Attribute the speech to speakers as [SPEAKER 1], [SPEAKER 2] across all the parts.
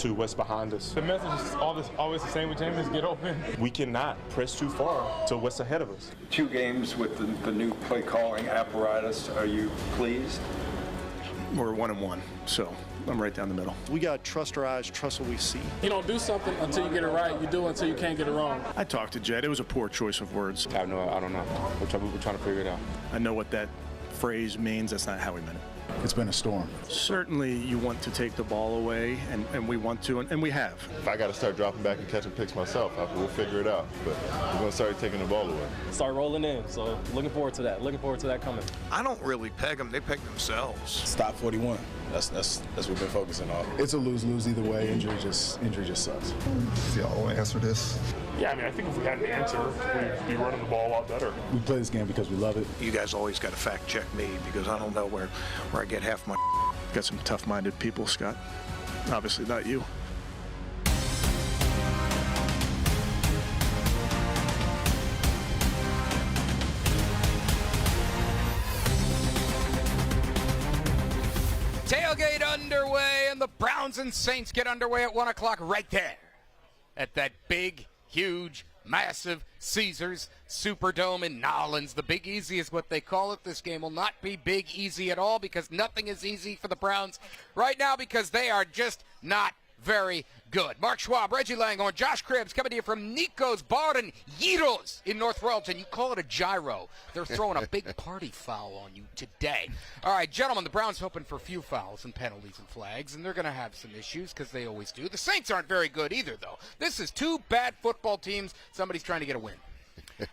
[SPEAKER 1] to what's behind us.
[SPEAKER 2] The message is always the same with James, get open.
[SPEAKER 1] We cannot press too far to what's ahead of us.
[SPEAKER 3] 2 games with the new play calling apparatus. Are you pleased?
[SPEAKER 4] We're 1-1, so I'm right down the middle.
[SPEAKER 5] We got to trust our eyes, trust what we see.
[SPEAKER 2] You don't do something until you get it right. You do it until you can't get it wrong.
[SPEAKER 4] I talked to Jed. It was a poor choice of words.
[SPEAKER 2] I don't know. We're trying to figure it out.
[SPEAKER 4] I know what that phrase means. That's not how we meant it.
[SPEAKER 6] It's been a storm.
[SPEAKER 4] Certainly you want to take the ball away, and we want to, and we have.
[SPEAKER 7] If I got to start dropping back and catching picks myself, we'll figure it out. But we're going to start taking the ball away.
[SPEAKER 2] Start rolling in, so looking forward to that. Looking forward to that coming.
[SPEAKER 8] I don't really peg them. They peg themselves.
[SPEAKER 6] Stop 41. That's what we've been focusing on. It's a lose-lose either way. Injury just sucks.
[SPEAKER 9] Y'all want to answer this?
[SPEAKER 10] Yeah, I mean, I think if we had an answer, we'd be running the ball a lot better.
[SPEAKER 6] We play this game because we love it.
[SPEAKER 8] You guys always got to fact check me because I don't know where I get half my.
[SPEAKER 4] Got some tough-minded people, Scott. Obviously not you.
[SPEAKER 11] Tailgate underway, and the Browns and Saints get underway at 1 o'clock right there at that big, huge, massive Caesars Superdome in Nolens. The Big Easy is what they call it. This game will not be big easy at all because nothing is easy for the Browns right now because they are just not very good. Mark Schwab, Reggie Langhorne, Josh Cribbs coming to you from Niko's Bar and Yitos in North Royalton. You call it a gyro. They're throwing a big party foul on you today. All right, gentlemen, the Browns hoping for a few fouls and penalties and flags, and they're going to have some issues because they always do. The Saints aren't very good either, though. This is 2 bad football teams. Somebody's trying to get a win.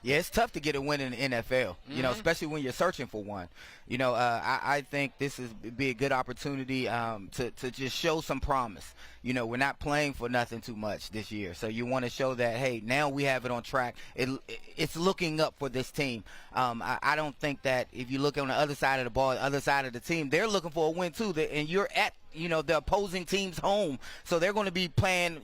[SPEAKER 12] Yeah, it's tough to get a win in the NFL, you know, especially when you're searching for one. You know, I think this is be a good opportunity to just show some promise. You know, we're not playing for nothing too much this year, so you want to show that, hey, now we have it on track. It's looking up for this team. I don't think that if you look on the other side of the ball, the other side of the team, they're looking for a win too, and you're at, you know, the opposing team's home, so they're going to be playing,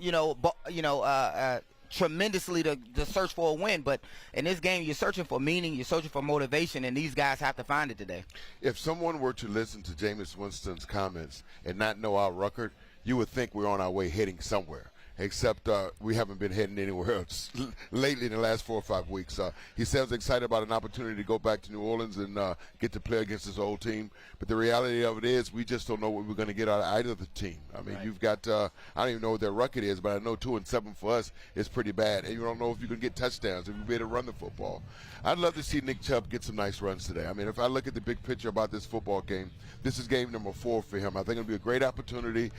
[SPEAKER 12] tremendously to search for a win. But in this game, you're searching for meaning, you're searching for motivation, and these guys have to find it today.
[SPEAKER 7] If someone were to listen to Jameis Winston's comments and not know our record, you would think we're on our way heading somewhere. Except we haven't been heading anywhere else lately in the last 4 or 5 weeks. He sounds excited about an opportunity to go back to New Orleans and get to play against his old team. But the reality of it is we just don't know what we're going to get out of either of the team. I mean, You've got I don't even know what their record is, but I know 2-7 for us is pretty bad. And you don't know if you can get touchdowns, if you'll be able to run the football. I'd love to see Nick Chubb get some nice runs today. I mean, if I look at the big picture about this football game, this is game number 4 for him. I think it'll be a great opportunity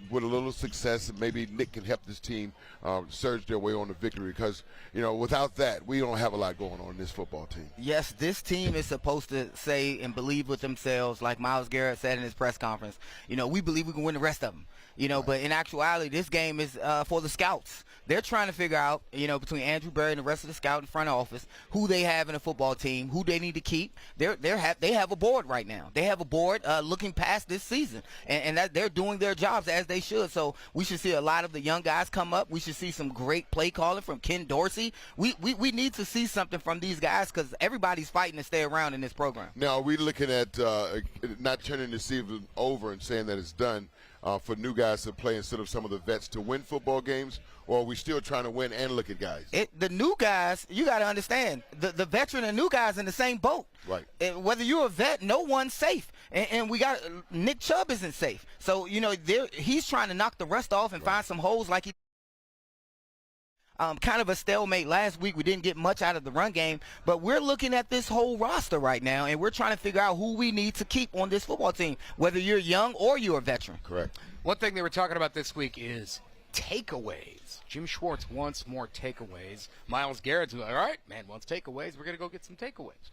[SPEAKER 7] with a little success, and maybe Nick can help this team surge their way on to victory because, you know, without that, we don't have a lot going on in this football team.
[SPEAKER 12] Yes, this team is supposed to say and believe with themselves, like Myles Garrett said in his press conference, you know, we believe we can win the rest of them. You know, but in actuality, this game is for the scouts. They're trying to figure out, you know, between Andrew Berry and the rest of the scout in front office, who they have in a football team, who they need to keep. They have a board right now. They have a board looking past this season, and that they're doing their jobs as they should. So we should see a lot of the young guys come up. We should see some great play calling from Ken Dorsey. We need to see something from these guys because everybody's fighting to stay around in this program.
[SPEAKER 7] Now, are we looking at not turning the season over and saying that it's done for new guys to play instead of some of the vets to win football games, or are we still trying to win and look at guys?
[SPEAKER 12] The new guys, you got to understand, the veteran and new guys in the same boat.
[SPEAKER 7] Right.
[SPEAKER 12] Whether you're a vet, no one's safe. And we got Nick Chubb isn't safe. So, you know, he's trying to knock the rust off and find some holes like he kind of a stalemate last week. We didn't get much out of the run game, but we're looking at this whole roster right now, and we're trying to figure out who we need to keep on this football team, whether you're young or you're a veteran.
[SPEAKER 7] Correct.
[SPEAKER 11] One thing they were talking about this week is takeaways. Jim Schwartz wants more takeaways. Myles Garrett's like, all right, man wants takeaways. We're going to go get some takeaways.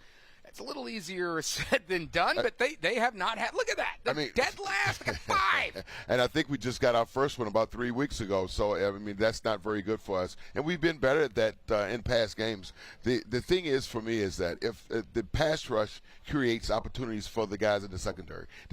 [SPEAKER 11] It's a little easier said than done, but they have not had. Look at that. They're dead last at 5.
[SPEAKER 7] And I think we just got our first one about 3 weeks ago. So, I mean, that's not very good for us. And we've been better at that in past games. The thing is, for me, is that if the pass rush creates opportunities for the guys in the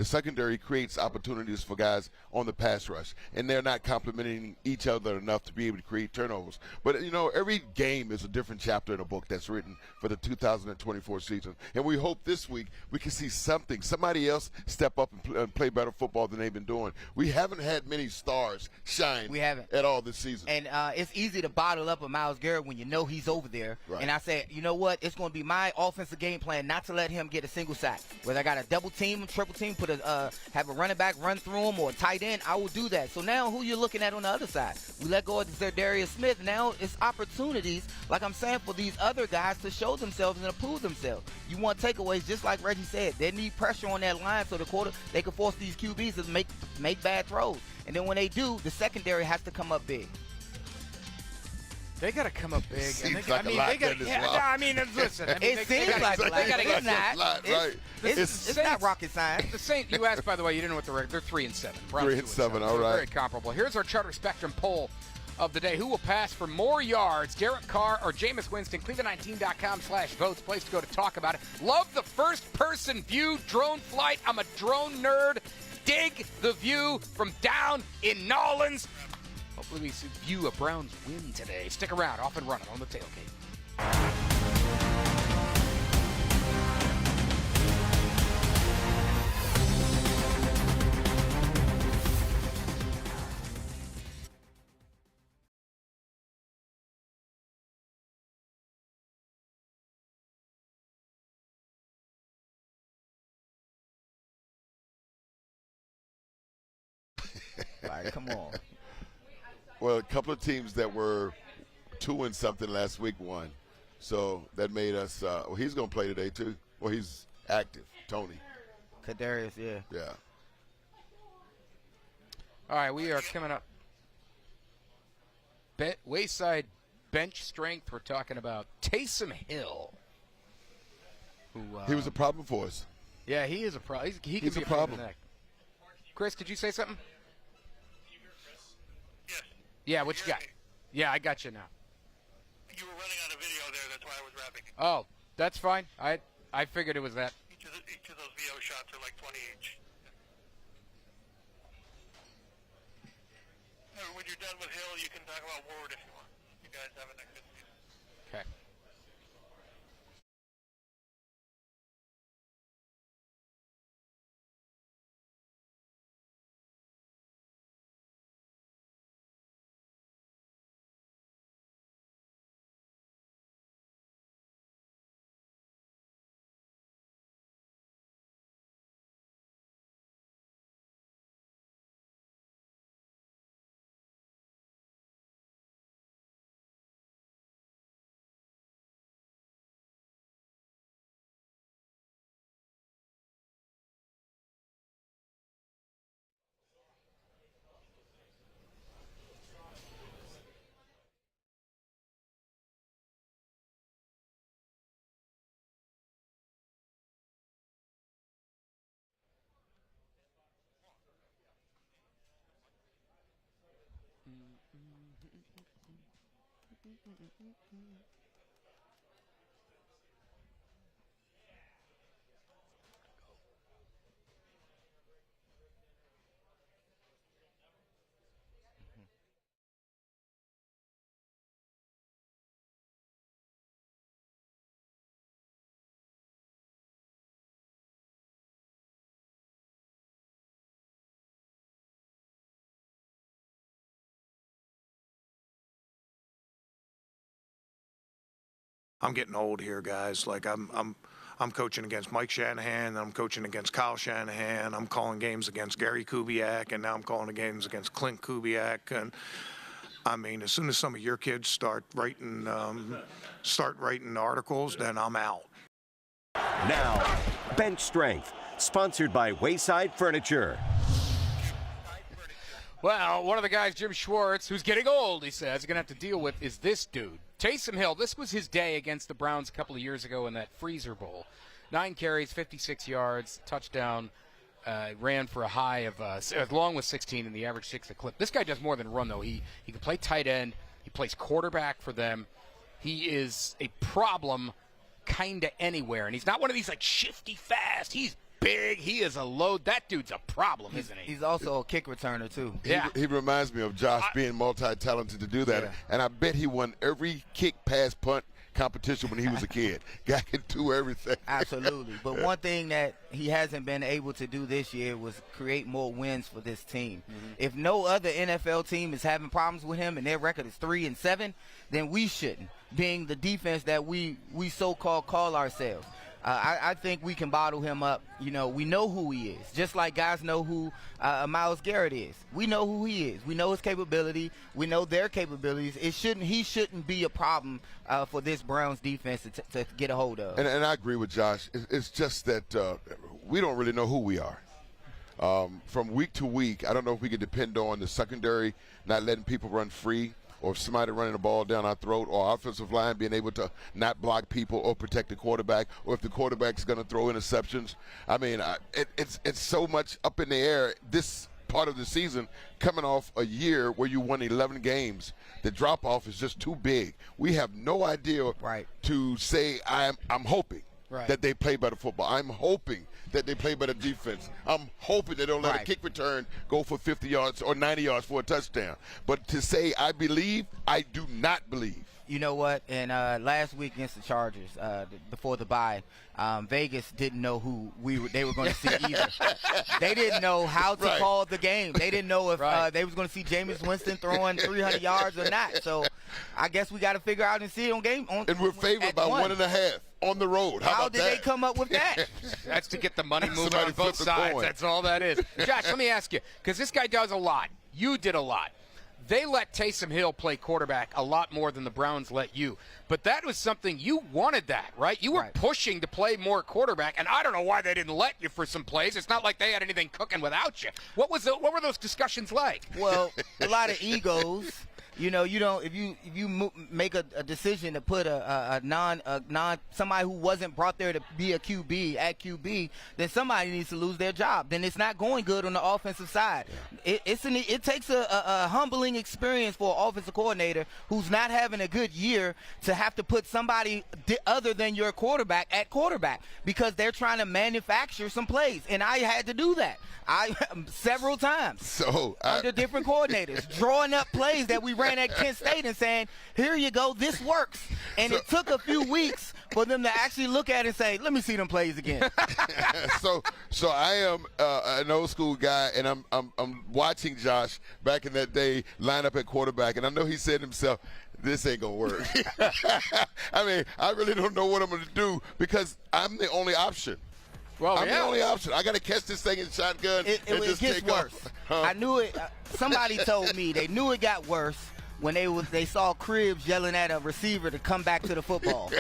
[SPEAKER 7] secondary creates opportunities for guys on the pass rush. And they're not complementing each other enough to be able to create turnovers. But, you know, every game is a different chapter in a book that's written for the 2024 season. And we hope this week we can see somebody else step up and play better football than they've been doing. We haven't had many stars shine at all this season.
[SPEAKER 12] And it's easy to bottle up a Myles Garrett when you know he's over there.
[SPEAKER 7] Right.
[SPEAKER 12] And I said, you know what? It's going to be my offensive game plan not to let him get a single sack. Whether I got a double team, triple team, have a running back run through him or a tight end, I will do that. So now who you're looking at on the other side? We let go of Za'Darius Smith. Now it's opportunities, like I'm saying, for these other guys to show themselves and to prove themselves. You want takeaways, just like Reggie said. They need pressure on that line so they can force these QBs to make bad throws. And then when they do, the secondary has to come up big.
[SPEAKER 11] They got to come up big.
[SPEAKER 7] Seems like a lot.
[SPEAKER 11] Listen.
[SPEAKER 12] It seems like a lot. It's not.
[SPEAKER 7] Right.
[SPEAKER 12] It's not rocket science.
[SPEAKER 11] The Saints, you asked, by the way, you didn't know what the record. They're 3-7.
[SPEAKER 7] 3-7, all right.
[SPEAKER 11] Very comparable. Here's our Charter Spectrum poll of the day. Who will pass for more yards, Derek Carr or Jameis Winston? Cleveland19.com/votes. Place to go to talk about it. Love the first-person view drone flight. I'm a drone nerd. Dig the view from down in Nolans. Hopefully we see view a Browns win today. Stick around. Off and running on the tailgate.
[SPEAKER 12] All right, come on.
[SPEAKER 7] Well, a couple of teams that were 2-something last week won. So that made us well, he's going to play today, too. Well, he's active, Tony.
[SPEAKER 12] Kadarius, yeah.
[SPEAKER 7] Yeah.
[SPEAKER 11] All right, we are coming up. Wayside bench strength. We're talking about Taysom Hill. Who,
[SPEAKER 7] he was a problem for us.
[SPEAKER 11] Yeah, he is a problem. He could
[SPEAKER 7] He's
[SPEAKER 11] be
[SPEAKER 7] a problem.
[SPEAKER 11] Chris, did you say something? Yeah, what you got? Yeah, I got you now.
[SPEAKER 10] You were running on a video there, that's why I was rapping.
[SPEAKER 11] Oh, that's fine. I figured it was that.
[SPEAKER 10] Each of those VO shots are like 20 each. When you're done with Hill, you can talk about Ward if you want. You guys have a good season.
[SPEAKER 11] Okay.
[SPEAKER 8] I'm getting old here, guys. Like I'm coaching against Mike Shanahan, I'm coaching against Kyle Shanahan, I'm calling games against Gary Kubiak, and now I'm calling games against Clint Kubiak. And I mean, as soon as some of your kids start writing articles, then I'm out.
[SPEAKER 13] Now, Bench Strength, sponsored by Wayside Furniture.
[SPEAKER 11] Well, one of the guys, Jim Schwartz, who's getting old, he says, is going to have to deal with is this dude. Taysom Hill, this was his day against the Browns a couple of years ago in that Freezer Bowl. 9 carries, 56 yards, touchdown, ran for a high of, along with 16 in the average 6 a clip. This guy does more than run, though. He can play tight end. He plays quarterback for them. He is a problem kind of anywhere. And he's not one of these, like, shifty fast. He's big. He is a load. That dude's a problem, isn't he?
[SPEAKER 12] He's also a kick returner, too.
[SPEAKER 11] Yeah.
[SPEAKER 7] He reminds me of Josh being multi-talented to do that.
[SPEAKER 12] Yeah.
[SPEAKER 7] And I bet he won every kick, pass, punt competition when he was a kid. Guy can do everything.
[SPEAKER 12] Absolutely. But one thing that he hasn't been able to do this year was create more wins for this team. If no other NFL team is having problems with him and their record is 3-7, then we shouldn't, being the defense that we so-called call ourselves. I think we can bottle him up. You know, we know who he is, just like guys know who Myles Garrett is. We know who he is. We know his capability. We know their capabilities. He shouldn't be a problem for this Browns defense to get a hold of.
[SPEAKER 7] And I agree with Josh. It's just that we don't really know who we are. From week to week, I don't know if we can depend on the secondary not letting people run free, or somebody running the ball down our throat, or our offensive line being able to not block people or protect the quarterback, or if the quarterback's going to throw interceptions. I mean, it's so much up in the air this part of the season, coming off a year where you won 11 games. The drop-off is just too big. We have no idea to say I'm hoping that they play better football. I'm hoping that they play better defense. I'm hoping they don't let a kick return go for 50 yards or 90 yards for a touchdown. But to say I believe, I do not believe.
[SPEAKER 12] You know what? And last week against the Chargers, before the bye, Vegas didn't know who they were going to see either. They didn't know how to call the game. They didn't know if they was going to see Jameis Winston throwing 300 yards or not. So I guess we got to figure out and see it on game.
[SPEAKER 7] And we're favored by 1.5 on the road. How about
[SPEAKER 12] did they come up with that?
[SPEAKER 11] That's to get the money moving on both sides. That's all that is. Josh, let me ask you, because this guy does a lot. You did a lot. They let Taysom Hill play quarterback a lot more than the Browns let you. But that was something you wanted that, right? You were pushing to play more quarterback, and I don't know why they didn't let you for some plays. It's not like they had anything cooking without you. What were those discussions like?
[SPEAKER 12] Well, a lot of egos. You know, you don't if you make a decision to put a non somebody who wasn't brought there to be a QB at QB, then somebody needs to lose their job. Then it's not going good on the offensive side. It takes a humbling experience for an offensive coordinator who's not having a good year to have to put somebody other than your quarterback at quarterback because they're trying to manufacture some plays, and I had to do that. Several times under different coordinators, drawing up plays that we ran at Kent State and saying, here you go, this works. And it took a few weeks for them to actually look at it and say, let me see them plays again.
[SPEAKER 7] So I am an old school guy, and I'm watching Josh back in that day line up at quarterback, and I know he said to himself, this ain't gonna work. I mean, I really don't know what I'm gonna do because I'm the only option.
[SPEAKER 12] Well,
[SPEAKER 7] I'm the only option. I got to catch this thing in shotgun and just
[SPEAKER 12] gets
[SPEAKER 7] take
[SPEAKER 12] worse.
[SPEAKER 7] off.
[SPEAKER 12] I knew it. Somebody told me they knew it got worse when they saw Cribbs yelling at a receiver to come back to the football.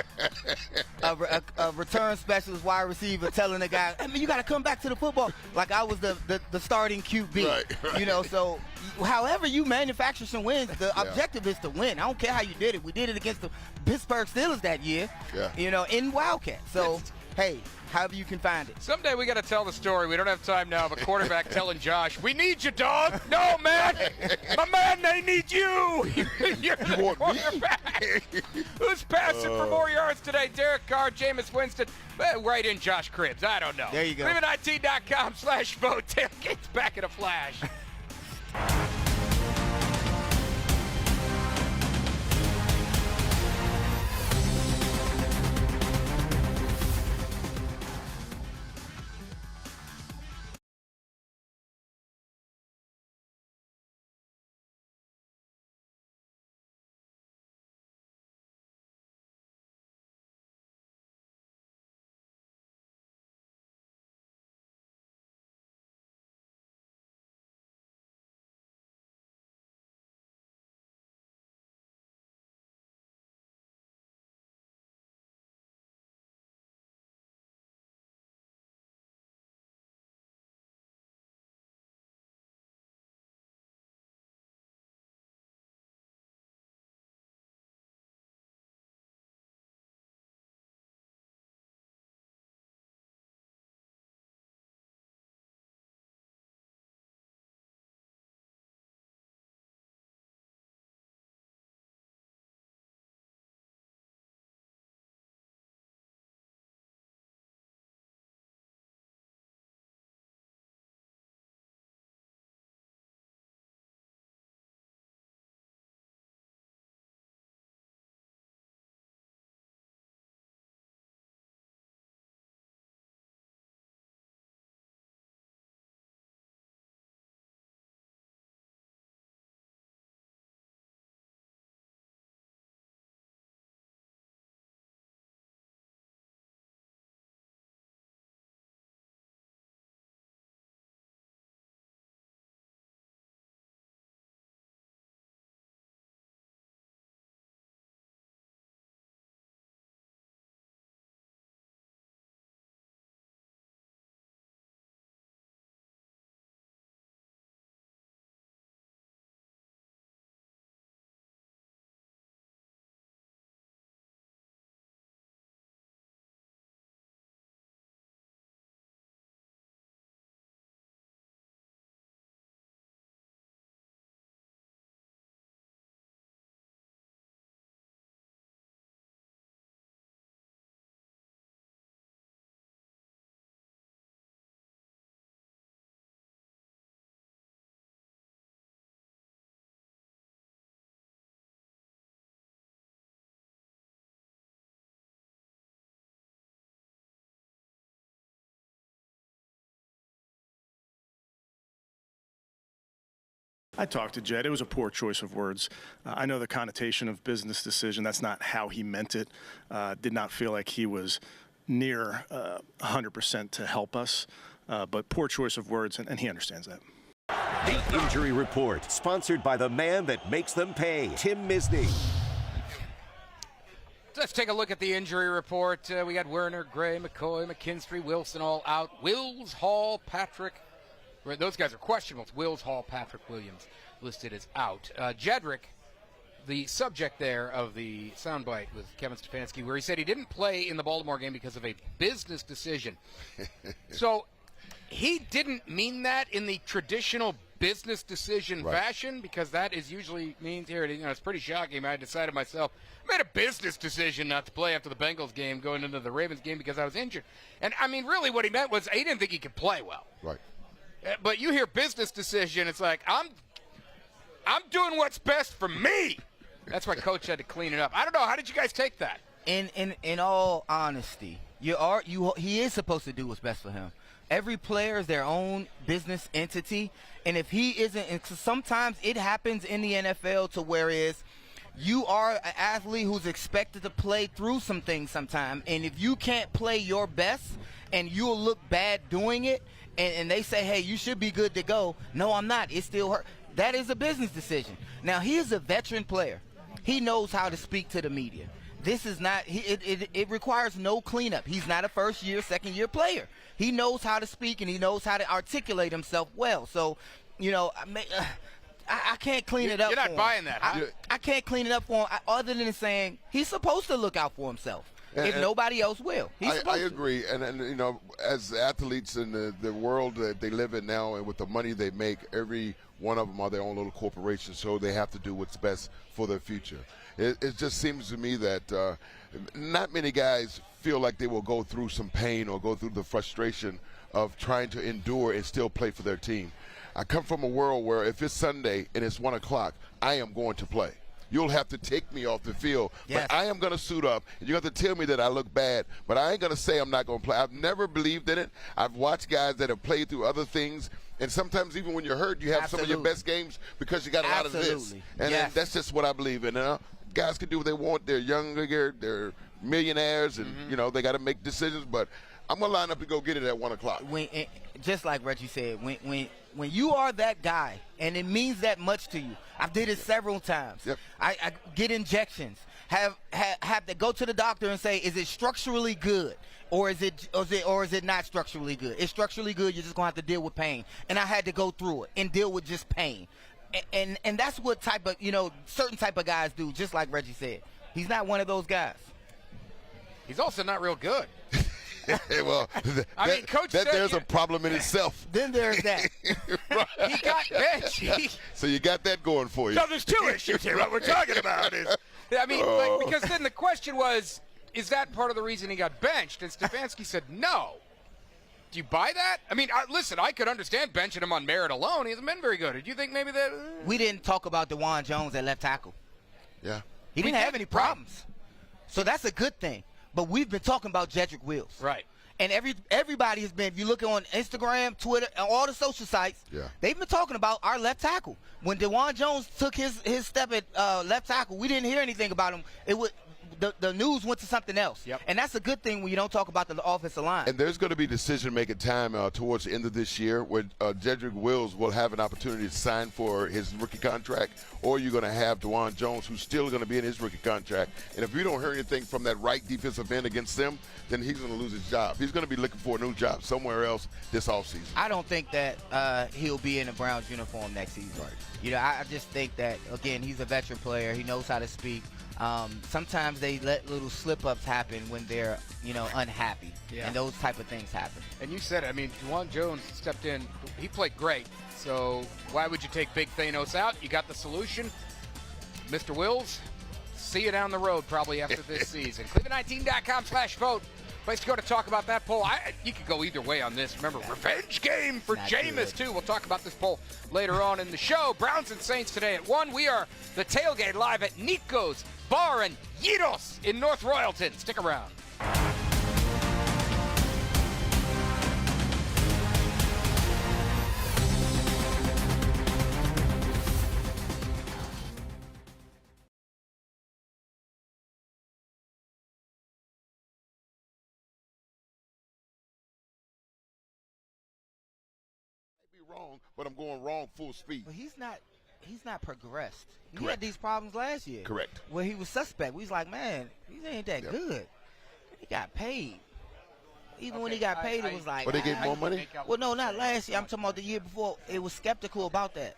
[SPEAKER 12] a return specialist wide receiver telling the guy, I mean, you got to come back to the football. Like I was the starting QB. Right. You know, so however you manufacture some wins, the objective is to win. I don't care how you did it. We did it against the Pittsburgh Steelers that year, you know, in Wildcat. So, hey, however you can find it.
[SPEAKER 11] Someday we got to tell the story. We don't have time now, but quarterback telling Josh, we need you, dog. No, man. My man, they need you. You're the quarterback. Who's passing for more yards today? Derek Carr, Jameis Winston, right in Josh Cribbs. I don't know.
[SPEAKER 12] There you go.
[SPEAKER 11] ClevelandIT.com/vote. Tailgate's back in a flash.
[SPEAKER 4] I talked to Jed. It was a poor choice of words. I know the connotation of business decision. That's not how he meant it. Did not feel like he was near 100% to help us. But poor choice of words, and he understands that.
[SPEAKER 13] The Injury Report, sponsored by the man that makes them pay, Tim Misney.
[SPEAKER 11] Let's take a look at the injury report. We got Werner, Gray, McCoy, McKinstry, Wilson all out. Wills, Hall, Patrick. Those guys are questionable. It's Wills, Hall, Patrick, Williams listed as out. Jedrick, the subject there of the soundbite with Kevin Stefanski, where he said he didn't play in the Baltimore game because of a business decision. So he didn't mean that in the traditional business decision fashion, because that is usually means here. It's pretty shocking. I decided myself, I made a business decision not to play after the Bengals game going into the Ravens game because I was injured. And, I mean, really what he meant was he didn't think he could play well.
[SPEAKER 7] Right.
[SPEAKER 11] But you hear business decision, it's like, I'm doing what's best for me. That's why Coach had to clean it up. I don't know. How did you guys take that?
[SPEAKER 12] In all honesty, he is supposed to do what's best for him. Every player is their own business entity, and if he isn't, and sometimes it happens in the NFL to whereas you are an athlete who's expected to play through some things sometime, and if you can't play your best and you'll look bad doing it, and they say, hey, you should be good to go. No, I'm not. It still hurt. That is a business decision. Now, he is a veteran player. He knows how to speak to the media. This is not, it requires no cleanup. He's not a first-year, second-year player. He knows how to speak, and he knows how to articulate himself well. So, I can't clean it up for him.
[SPEAKER 11] You're not buying that, huh?
[SPEAKER 12] I can't clean it up for him other than saying he's supposed to look out for himself. If nobody else will.
[SPEAKER 7] I agree. And as athletes in the world that they live in now and with the money they make, every one of them are their own little corporation, so they have to do what's best for their future. It just seems to me that not many guys feel like they will go through some pain or go through the frustration of trying to endure and still play for their team. I come from a world where if it's Sunday and it's 1 o'clock, I am going to play. You'll have to take me off the field, but I am going to suit up, and you have to tell me that I look bad, but I ain't going to say I'm not going to play. I've never believed in it. I've watched guys that have played through other things, and sometimes even when you're hurt, you have some of your best games because you got a lot of this. And that's just what I believe in. Guys can do what they want. They're younger, they're millionaires, and, they got to make decisions, but I'm going to line up and go get it at 1 o'clock.
[SPEAKER 12] Just like Reggie said, when you are that guy and it means that much to you, I've did it several times.
[SPEAKER 7] Yep.
[SPEAKER 12] I get injections, have to go to the doctor and say, is it structurally good or is it not structurally good? It's structurally good. You're just gonna have to deal with pain, and I had to go through it and deal with just pain, and that's what type of certain type of guys do. Just like Reggie said, he's not one of those guys.
[SPEAKER 11] He's also not real good.
[SPEAKER 7] Well,
[SPEAKER 11] Coach said
[SPEAKER 7] there's a problem in itself.
[SPEAKER 12] Then there's that.
[SPEAKER 7] Right.
[SPEAKER 11] He got benched.
[SPEAKER 7] So you got that going for you.
[SPEAKER 11] No, there's two issues here. What we're talking about is, because then the question was, is that part of the reason he got benched? And Stefanski said no. Do you buy that? Listen, I could understand benching him on merit alone. He hasn't been very good. Do you think maybe that?
[SPEAKER 12] We didn't talk about DeJuan Jones at left tackle.
[SPEAKER 7] Yeah.
[SPEAKER 12] He didn't have any problems. So that's a good thing. But we've been talking about Jedrick Wills.
[SPEAKER 11] Right.
[SPEAKER 12] And everybody has been, if you look on Instagram, Twitter, and all the social sites, they've been talking about our left tackle. When DeJuan Jones took his step at left tackle, we didn't hear anything about him. The news went to something else.
[SPEAKER 11] Yep.
[SPEAKER 12] And that's a good thing when you don't talk about the offensive line.
[SPEAKER 7] And there's going to be decision-making time towards the end of this year where Jedrick Wills will have an opportunity to sign for his rookie contract, or you're going to have DeJuan Jones, who's still going to be in his rookie contract. And if you don't hear anything from that right defensive end against them, then he's going to lose his job. He's going to be looking for a new job somewhere else this offseason.
[SPEAKER 12] I don't think that he'll be in a Browns uniform next season. Right. I just think that, again, he's a veteran player. He knows how to speak. Sometimes they let little slip-ups happen when they're, unhappy. Yeah. And those type of things happen.
[SPEAKER 11] And you said, DeJuan Jones stepped in. He played great. So why would you take Big Thanos out? You got the solution. Mr. Wills, see you down the road probably after this season. Cleveland19.com/vote. Place to go to talk about that poll. You could go either way on this. Remember, revenge game for Jameis, too. We'll talk about this poll later on in the show. Browns and Saints today at 1. We are the Tailgate live at Niko's Bar and Yitos in North Royalton. Stick around.
[SPEAKER 7] wrong, but I'm going wrong full speed.
[SPEAKER 12] But he's not progressed. He
[SPEAKER 7] Correct.
[SPEAKER 12] had these problems last year.
[SPEAKER 7] Correct.
[SPEAKER 12] Where he was suspect. We was like, man, he ain't that good. He got paid. Even when he got paid, it was like.
[SPEAKER 7] But they gave more money?
[SPEAKER 12] Well, no, not last year. I'm talking about the year before. It was skeptical about that.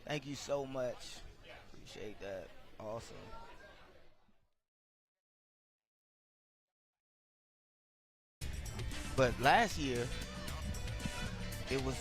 [SPEAKER 12] Thank you so much. Appreciate that. Awesome. But last year, it was.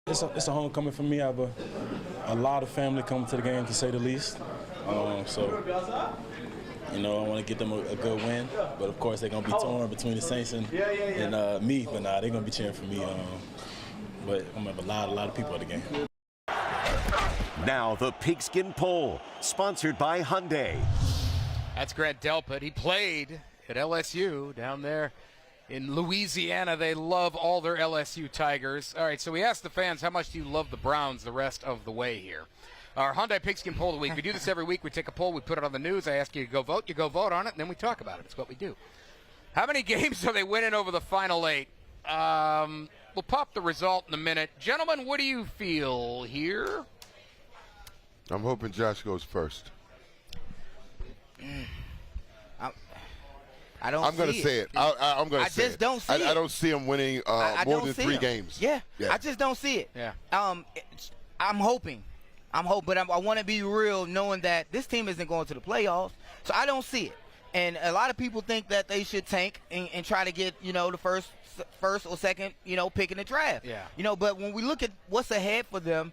[SPEAKER 14] It's a homecoming for me. I have a lot of family coming to the game, to say the least. So, I want to get them a good win. But, of course, they're going to be torn between the Saints and me. But, they're going to be cheering for me. But I'm going to have a lot of people at the game.
[SPEAKER 13] Now the Pigskin Poll, sponsored by Hyundai.
[SPEAKER 11] That's Grant Delpit. He played at LSU down there in Louisiana. They love all their LSU Tigers. All right, so we asked the fans, how much do you love the Browns the rest of the way here? Our Hyundai Pigskin Poll of the week. We do this every week. We take a poll. We put it on the news. I ask you to go vote. You go vote on it, and then we talk about it. It's what we do. How many games are they winning over the final 8? We'll pop the result in a minute. Gentlemen, what do you feel here?
[SPEAKER 7] I'm hoping Josh goes first.
[SPEAKER 12] I don't.
[SPEAKER 7] I'm going to say it. I'm going to say it.
[SPEAKER 12] I just don't see it.
[SPEAKER 7] I don't see him winning more than 3 games.
[SPEAKER 12] Yeah, I just don't see it.
[SPEAKER 11] Yeah.
[SPEAKER 12] I'm hoping, but I want to be real, knowing that this team isn't going to the playoffs, so I don't see it. And a lot of people think that they should tank and try to get the first or second pick in the draft.
[SPEAKER 11] Yeah.
[SPEAKER 12] But when we look at what's ahead for them,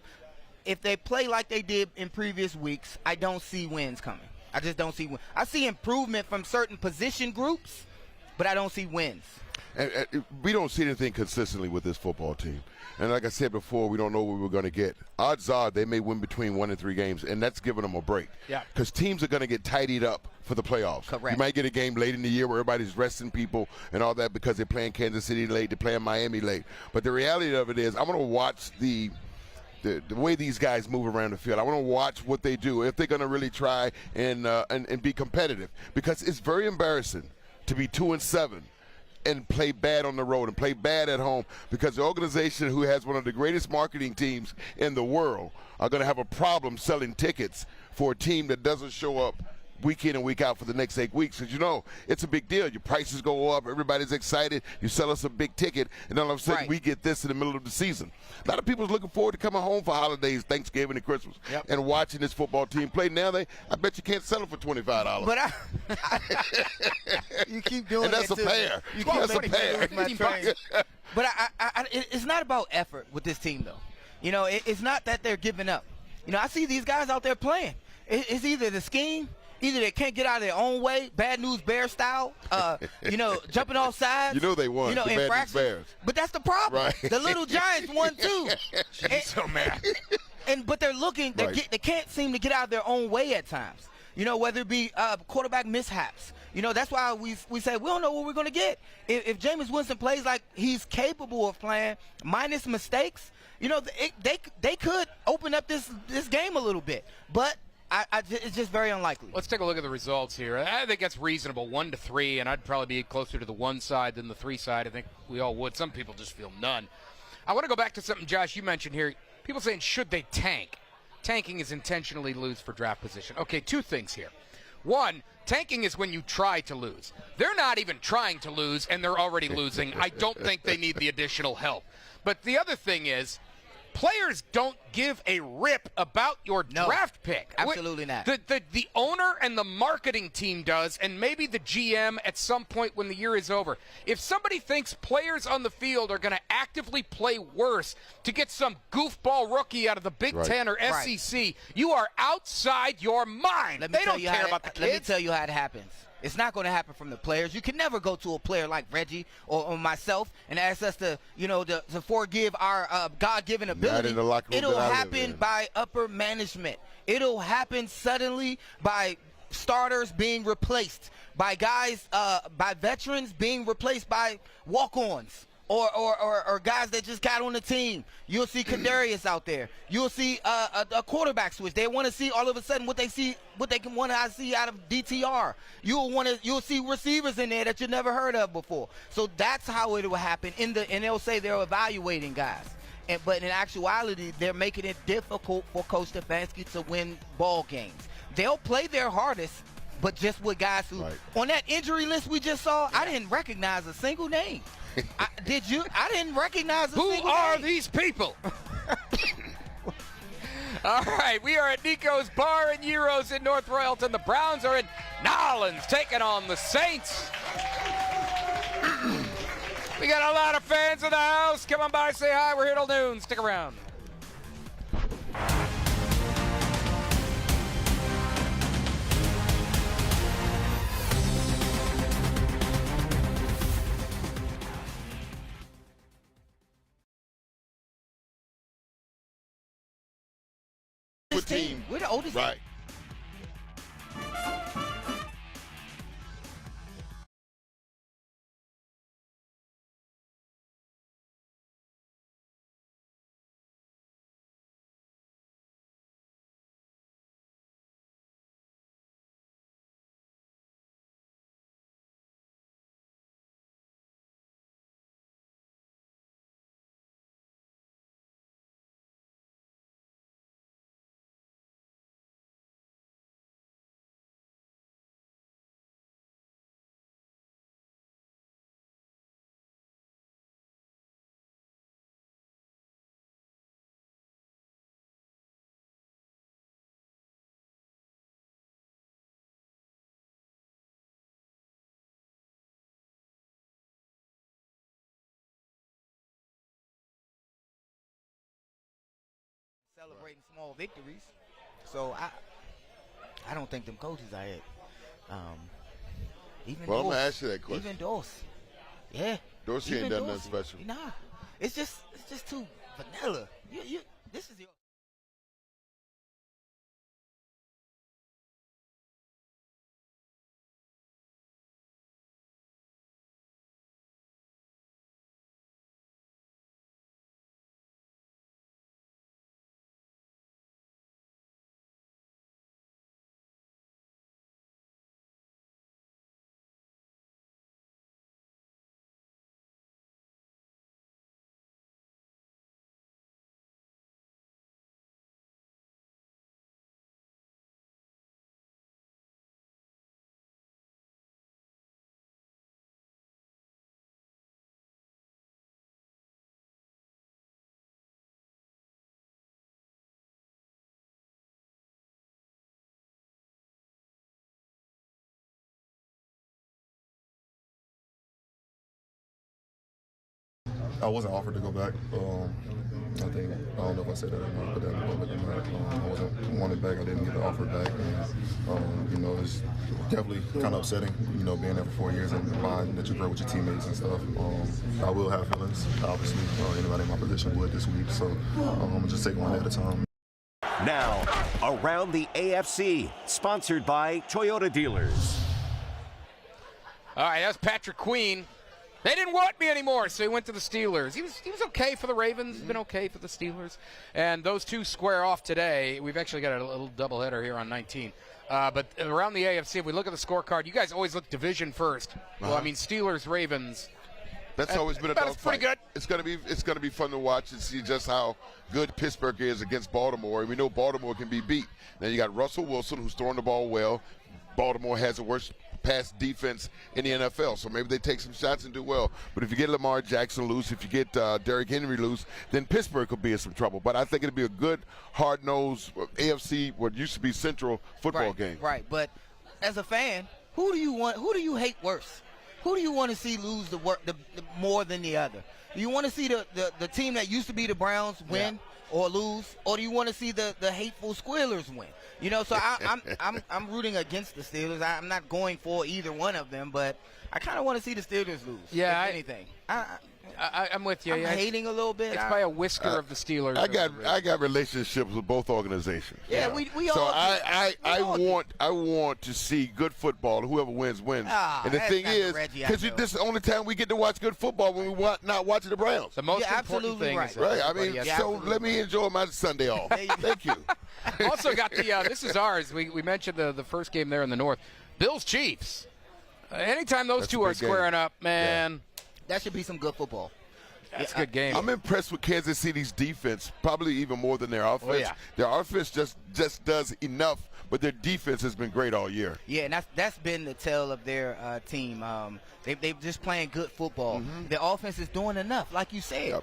[SPEAKER 12] if they play like they did in previous weeks, I don't see wins coming. I just don't see wins. I see improvement from certain position groups, but I don't see wins.
[SPEAKER 7] And we don't see anything consistently with this football team. And like I said before, we don't know what we're going to get. Odds are they may win between 1 and 3 games, and that's giving them a break.
[SPEAKER 11] Yeah.
[SPEAKER 7] Because teams are going to get tidied up for the playoffs.
[SPEAKER 12] Correct.
[SPEAKER 7] You might get a game late in the year where everybody's resting people and all that because they're playing Kansas City late, they're playing Miami late. But the reality of it is I'm going to watch the way these guys move around the field. I want to watch what they do, if they're going to really try and be competitive. Because it's very embarrassing to be 2-7 and play bad on the road and play bad at home, because the organization who has one of the greatest marketing teams in the world are going to have a problem selling tickets for a team that doesn't show up week in and week out for the next 8 weeks. Because, it's a big deal. Your prices go up. Everybody's excited. You sell us a big ticket, and all of a sudden we get this in the middle of the season. A lot of people are looking forward to coming home for holidays, Thanksgiving and Christmas, and watching this football team play. Now I bet you can't sell it for $25.
[SPEAKER 12] But you keep doing
[SPEAKER 7] and that's
[SPEAKER 12] it
[SPEAKER 7] a pair. That's a pair.
[SPEAKER 12] But it's not about effort with this team, though. It's not that they're giving up. I see these guys out there playing. It's either the scheme, Either they can't get out of their own way, bad news bear style, jumping off sides.
[SPEAKER 7] You know they won. The Bad News
[SPEAKER 12] infractions.
[SPEAKER 7] Bears.
[SPEAKER 12] But that's the problem.
[SPEAKER 7] Right.
[SPEAKER 12] The little Giants won too.
[SPEAKER 11] She's so mad.
[SPEAKER 12] But they're looking. They can't seem to get out of their own way at times. Whether it be quarterback mishaps. That's why we say we don't know what we're going to get. If Jameis Winston plays like he's capable of playing, minus mistakes, they could open up this game a little bit. But it's just very unlikely.
[SPEAKER 11] Let's take a look at the results here. I think that's reasonable, 1-3, and I'd probably be closer to the 1 side than the 3 side. I think we all would. Some people just feel none. I want to go back to something, Josh, you mentioned here. People saying, should they tank? Tanking is intentionally lose for draft position. Okay, 2 things here. 1, tanking is when you try to lose. They're not even trying to lose, and they're already losing. I don't think they need the additional help. But the other thing is, players don't give a rip about your draft pick.
[SPEAKER 12] Absolutely not.
[SPEAKER 11] The owner and the marketing team does, and maybe the GM at some point when the year is over. If somebody thinks players on the field are going to actively play worse to get some goofball rookie out of the Big Ten or SEC, you are outside your mind. They don't care about the kids.
[SPEAKER 12] Let me tell you how it happens. It's not going to happen from the players. You can never go to a player like Reggie or myself and ask us to forgive our God-given ability.
[SPEAKER 7] Not in the locker room.
[SPEAKER 12] It'll happen by upper management. It'll happen suddenly by starters being replaced, by guys, by veterans being replaced by walk-ons. Or guys that just got on the team. You'll see Kadarius out there. You'll see a quarterback switch. They want to see all of a sudden what they can want to see out of DTR. You'll see receivers in there that you never heard of before. So that's how it will happen. And they'll say they're evaluating guys. But in actuality, they're making it difficult for Coach Stefanski to win ball games. They'll play their hardest, but just with guys who on that injury list we just saw, I didn't recognize a single name. Did you? I didn't recognize a single name.
[SPEAKER 11] Who are these people? All right, we are at Niko's Bar and Euros in North Royalton. The Browns are in Nolens taking on the Saints. We got a lot of fans in the house. Come on by, say hi. We're here till noon. Stick around.
[SPEAKER 12] Team. We're the oldest team. Celebrating small victories, so I don't think them coaches are it. Even
[SPEAKER 7] I'm gonna ask you that question.
[SPEAKER 12] Even Dorsey,
[SPEAKER 7] Dorsey ain't done nothing special.
[SPEAKER 12] Nah, it's just too vanilla. This is your.
[SPEAKER 9] I wasn't offered to go back. I think, I don't know if I said that or not, but that in the public or not. I wasn't wanted back. I didn't get the offer back. And, you know, it's definitely kind of upsetting, you know, being there for 4 years and mind that you grow with your teammates and stuff. I will have feelings, obviously. Anybody in my position would this week. So I'm going to just take one day at a time.
[SPEAKER 13] Now, around the AFC, sponsored by Toyota Dealers.
[SPEAKER 11] All right, that's Patrick Queen. They didn't want me anymore, so he went to the Steelers. He was okay for the Ravens, been okay for the Steelers. And those two square off today. We've actually got a little doubleheader here on 19. But around the AFC, if we look at the scorecard, you guys always look division first. Well, I mean, Steelers, Ravens.
[SPEAKER 7] That's always been a dogfight.
[SPEAKER 11] That's pretty good.
[SPEAKER 7] It's gonna be fun to watch and see just how good Pittsburgh is against Baltimore. And we know Baltimore can be beat. Now you got Russell Wilson, who's throwing the ball well. Baltimore has the worst pass defense in the NFL, so maybe they take some shots and do well. But if you get Lamar Jackson loose, if you get Derrick Henry loose, then Pittsburgh could be in some trouble. But I think it'll be a good, hard-nosed AFC, what used to be Central football game.
[SPEAKER 12] Right, but as a fan, who do you hate worse? Who do you want to see lose the more than the other? Do you want to see the team that used to be the Browns win or lose, or do you want to see the hateful Squealers win? You know, so I'm rooting against the Steelers. I'm not going for either one of them, but I kind of want to see the Steelers lose.
[SPEAKER 11] Yeah,
[SPEAKER 12] if anything.
[SPEAKER 11] I'm with you.
[SPEAKER 12] I'm hating a little bit.
[SPEAKER 11] It's by a whisker of the Steelers.
[SPEAKER 7] I got relationships with both organizations.
[SPEAKER 12] Yeah, we
[SPEAKER 7] so
[SPEAKER 12] all.
[SPEAKER 7] I want to see good football. Whoever wins. And the thing is, because this is the only time we get to watch good football when we not watching the Browns.
[SPEAKER 11] The most important thing is
[SPEAKER 7] right. I mean, so let me enjoy my Sunday off. Thank you.
[SPEAKER 11] Also got the this is ours. We mentioned the first game there in the North. Bills Chiefs. Anytime those two are squaring up, man.
[SPEAKER 12] That should be some good football.
[SPEAKER 11] That's a good game.
[SPEAKER 7] I'm impressed with Kansas City's defense, probably even more than their offense.
[SPEAKER 11] Oh, yeah.
[SPEAKER 7] Their offense just does enough, but their defense has been great all year.
[SPEAKER 12] Yeah, and that's been the tale of their team. They're just playing good football. Their offense is doing enough, like you said.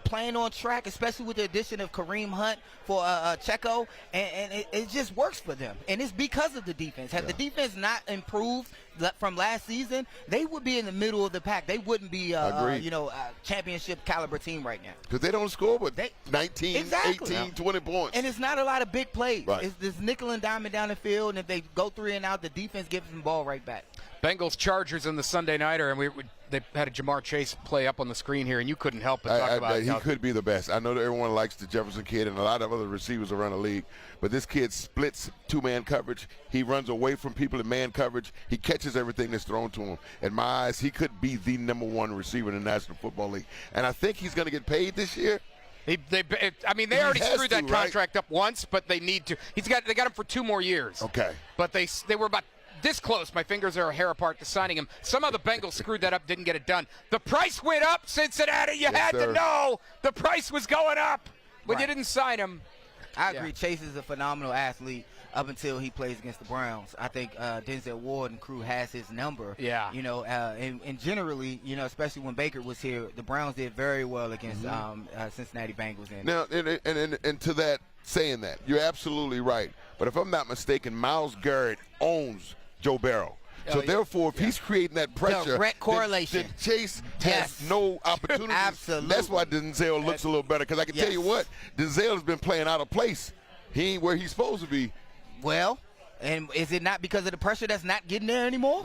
[SPEAKER 12] Playing on track, especially with the addition of Kareem Hunt for Checo, and it just works for them. And it's because of the defense. Had the defense not improved from last season, they would be in the middle of the pack. They wouldn't be, championship caliber team right now.
[SPEAKER 7] Because they don't score but 19, 18, 20 points.
[SPEAKER 12] And it's not a lot of big plays.
[SPEAKER 7] Right.
[SPEAKER 12] It's this nickel and diamond down the field, and if they go 3 and out, the defense gives them the ball right back.
[SPEAKER 11] Bengals Chargers in the Sunday Nighter, and they had a Jamar Chase play up on the screen here, and you couldn't help but talk about
[SPEAKER 7] he could be the best. I know that everyone likes the Jefferson kid and a lot of other receivers around the league, but this kid splits 2-man coverage. He runs away from people in man coverage. He catches everything that's thrown to him. In my eyes, he could be the #1 receiver in the National Football League, and I think he's going to get paid this year.
[SPEAKER 11] They already screwed that contract up once, but they need to. They got him for 2 more years.
[SPEAKER 7] Okay.
[SPEAKER 11] But they were about this close. My fingers are a hair apart to signing him. Somehow the Bengals screwed that up, didn't get it done. The price went up, Cincinnati. You had to know the price was going up when you didn't sign him.
[SPEAKER 12] I agree. Chase is a phenomenal athlete up until he plays against the Browns. I think Denzel Ward and crew has his number.
[SPEAKER 11] Yeah.
[SPEAKER 12] You know, and generally, you know, especially when Baker was here, the Browns did very well against Cincinnati Bengals.
[SPEAKER 7] Now, and to that, saying that, you're absolutely right. But if I'm not mistaken, Myles Garrett owns Joe Burrow. So therefore, if he's creating that pressure,
[SPEAKER 12] direct correlation.
[SPEAKER 7] Then Chase has no opportunity.
[SPEAKER 12] Absolutely.
[SPEAKER 7] That's why Denzel looks a little better. Because I can tell you what, Denzel has been playing out of place. He ain't where he's supposed to be.
[SPEAKER 12] Well, and is it not because of the pressure that's not getting there anymore?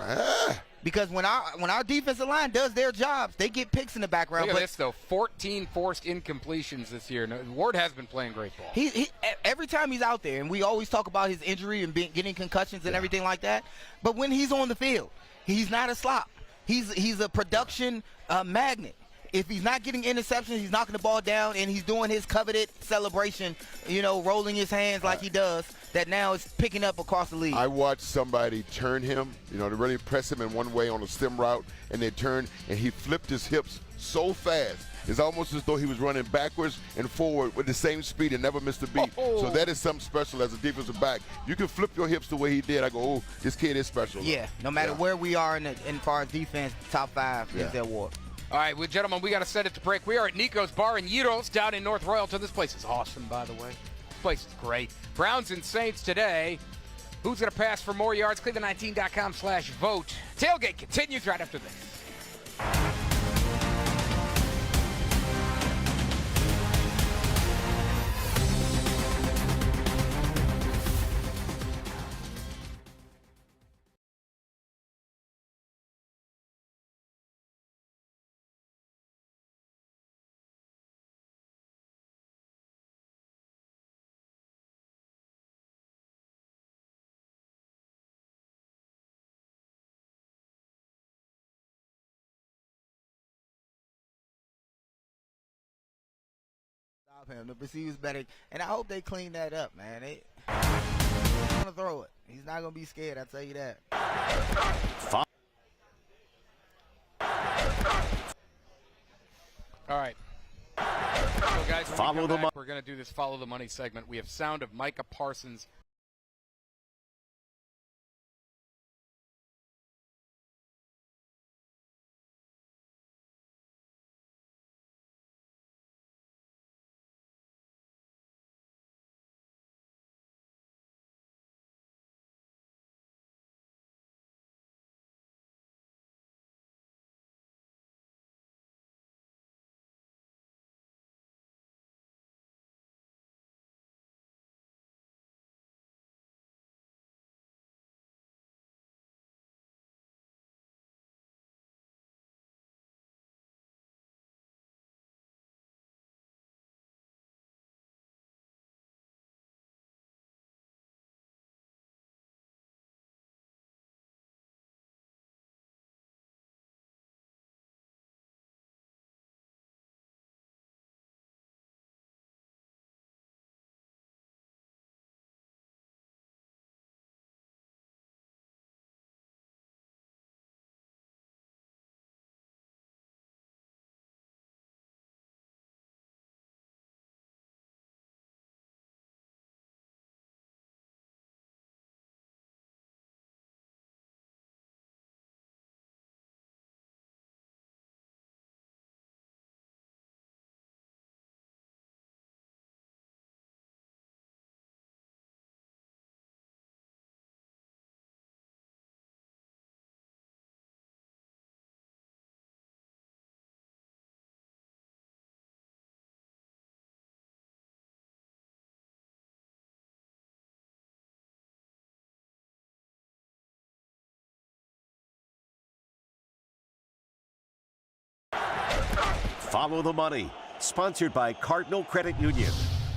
[SPEAKER 12] Because when our defensive line does their jobs, they get picks in the background.
[SPEAKER 11] Look at this, though. 14 forced incompletions this year. Ward has been playing great ball.
[SPEAKER 12] He every time he's out there, and we always talk about his injury and getting concussions and everything like that, but when he's on the field, he's not a slop. He's a production magnet. If he's not getting interceptions, he's knocking the ball down, and he's doing his coveted celebration, you know, rolling his hands like he does, that now is picking up across the league.
[SPEAKER 7] I watched somebody turn him, you know, to really press him in one way on a stem route, and they turned, and he flipped his hips so fast. It's almost as though he was running backwards and forward with the same speed and never missed a beat. So that is something special as a defensive back. You can flip your hips the way he did. I go, oh, this kid is special.
[SPEAKER 12] Yeah, no matter where we are in far as defense, top 5 is their Ward.
[SPEAKER 11] All right, well, gentlemen, we got to send it to break. We are at Niko's Bar and Gyros down in North Royalton. This place is awesome, by the way. This place is great. Browns and Saints today. Who's going to pass for more yards? Cleveland19.com/vote. Tailgate continues right after this.
[SPEAKER 12] him. The receivers better, and I hope they clean that up, man. They want to throw it. He's not going to be scared, I'll tell you that.
[SPEAKER 11] All right. So, guys, we're going to do this Follow the Money segment. We have sound of Micah Parsons.
[SPEAKER 13] Follow the Money, sponsored by Cardinal Credit Union.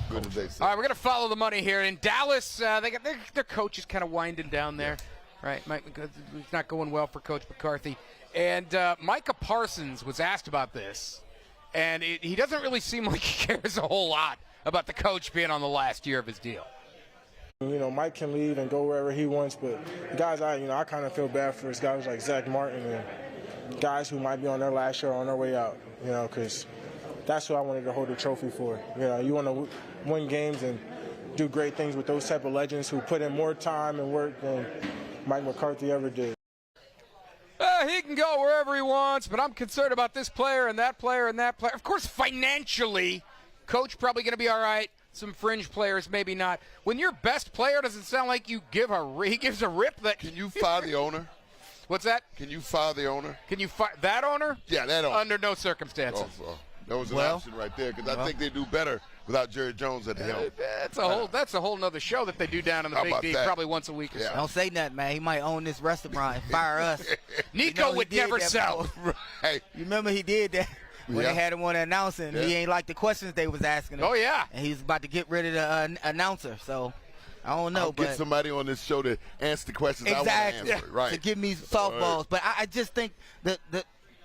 [SPEAKER 11] All right, we're going to follow the money here. In Dallas, they got their coach is kind of winding down there, right? It's not going well for Coach McCarthy. And Micah Parsons was asked about this, and he doesn't really seem like he cares a whole lot about the coach being on the last year of his deal.
[SPEAKER 15] You know, Mike can leave and go wherever he wants, but the guys I kind of feel bad for is guys like Zach Martin and guys who might be on their last year or on their way out, you know, because that's who I wanted to hold the trophy for. You know, you want to win games and do great things with those type of legends who put in more time and work than Mike McCarthy ever did.
[SPEAKER 11] He can go wherever he wants, but I'm concerned about this player and that player and that player. Of course, financially, coach probably going to be all right. Some fringe players, maybe not. When your best player doesn't sound like he gives a rip that.
[SPEAKER 7] Can you fire the owner?
[SPEAKER 11] What's that?
[SPEAKER 7] Can you fire the owner?
[SPEAKER 11] Can you fire that owner?
[SPEAKER 7] Yeah, that owner.
[SPEAKER 11] Under no circumstances.
[SPEAKER 7] Oh, that was an option right there because I think they do better without Jerry Jones at the helm.
[SPEAKER 11] That's a whole nother show that they do down in the Big D, probably once a week or so.
[SPEAKER 12] Don't say nothing, man. He might own this restaurant and fire us.
[SPEAKER 11] Niko would never sell.
[SPEAKER 7] Right.
[SPEAKER 12] You remember he did that when they had him on the announcer, and he ain't like the questions they was asking him.
[SPEAKER 11] Oh, yeah.
[SPEAKER 12] And he's about to get rid of the announcer, so I don't know.
[SPEAKER 7] Get somebody on this show to answer the questions I want to answer. Right.
[SPEAKER 12] To give me softballs. But I just think that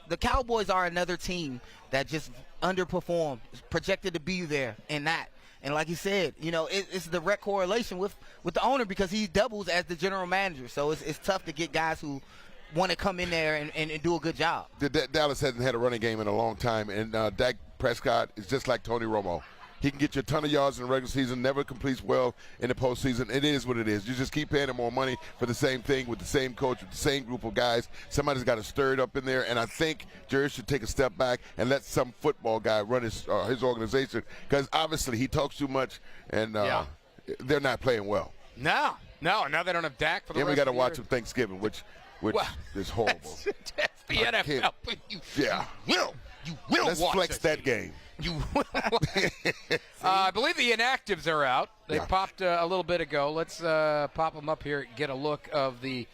[SPEAKER 12] the Cowboys are another team that just underperformed, projected to be there in that. And like he said, you know, it's the direct correlation with the owner because he doubles as the general manager. So it's tough to get guys who want to come in there and do a good job.
[SPEAKER 7] Dallas hasn't had a running game in a long time, and Dak Prescott is just like Tony Romo. He can get you a ton of yards in the regular season, never completes well in the postseason. It is what it is. You just keep paying him more money for the same thing with the same coach, with the same group of guys. Somebody's got to stir it up in there, and I think Jerry should take a step back and let some football guy run his organization because obviously he talks too much, and they're not playing well.
[SPEAKER 11] No. Now they don't have Dak for the rest of the year.
[SPEAKER 7] And we got to watch them Thanksgiving, which is horrible.
[SPEAKER 11] That's the NFL. You will
[SPEAKER 7] Let's
[SPEAKER 11] watch
[SPEAKER 7] flex that game.
[SPEAKER 11] You will. I believe the inactives are out. They popped a little bit ago. Let's pop them up here, get a look of the